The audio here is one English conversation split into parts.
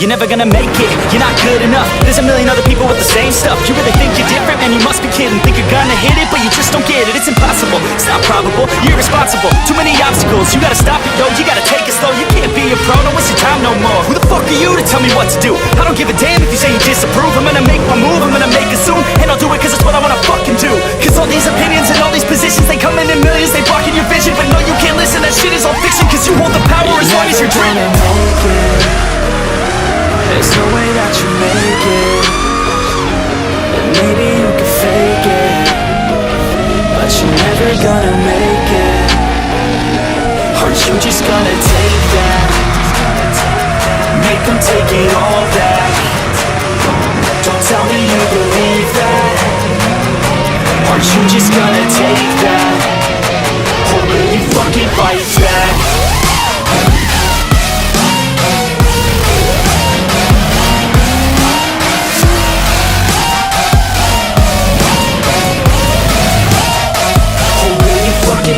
you're never gonna make it. You're not good enough, there's a million other people with the same stuff. You really think you're different? Man, you must be kidding. Think you're gonna hit it, but you just don't get it. It's impossible, it's not probable, you're irresponsible. Too many obstacles, you gotta stop it, yo. You gotta take it slow, you can't be a pro. Don't waste your time no more. Who the fuck are you to tell me what to do? I don't give a damn if you say you disapprove. I'm gonna make my move, I'm gonna make it soon. And I'll do it cause it's what I wanna fucking do. Cause all these opinions and all these positions, they come in millions, they blocking your vision. But no, you can't listen, that shit is all fiction. Cause you hold the power as long as you're dreaming. There's no way that you make it. And maybe you can fake it, but you're never gonna make it. Aren't you just gonna take that? Make them take it all back. Don't tell me you believe that. Aren't you just gonna take that? Or will you fucking fight back?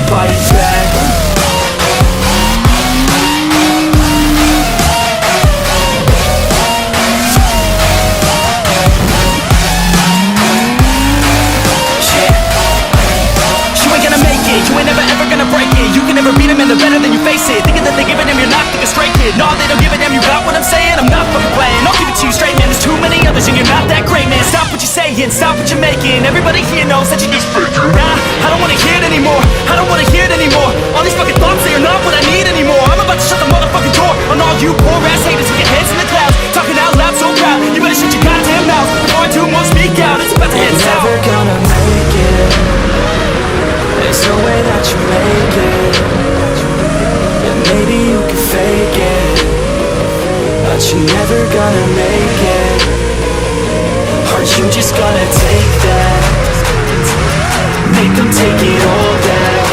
Fight back. You ain't gonna make it, you ain't never ever gonna break it. You can never beat them and they're better than you face it. Thinking that they give a damn, you're not thinking straight, kid. No, they don't give a damn, you got what I'm saying? I'm not fucking playing, I'll give it to you straight, man. There's too many others and you're not that great, man. Stop what you're saying, stop what you're making. Everybody here knows that you just fake it. Nah, I don't wanna hear it anymore, I don't wanna hear it anymore. All these fucking thoughts, they are not what I need anymore. I'm about to shut the motherfucking door on all you poor ass haters with your heads in the clouds, talking out loud so proud. You better shut your goddamn mouth before I do more speak out. It's about to head south. You're never gonna make it. There's no way that you make it. And maybe you can fake it, but you're never gonna make it. Aren't you just gonna take that? Make them take it all back.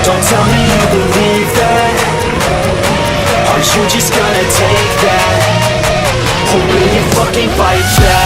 Don't tell me you believe that. Aren't you just gonna take that? Or will you fucking fight back?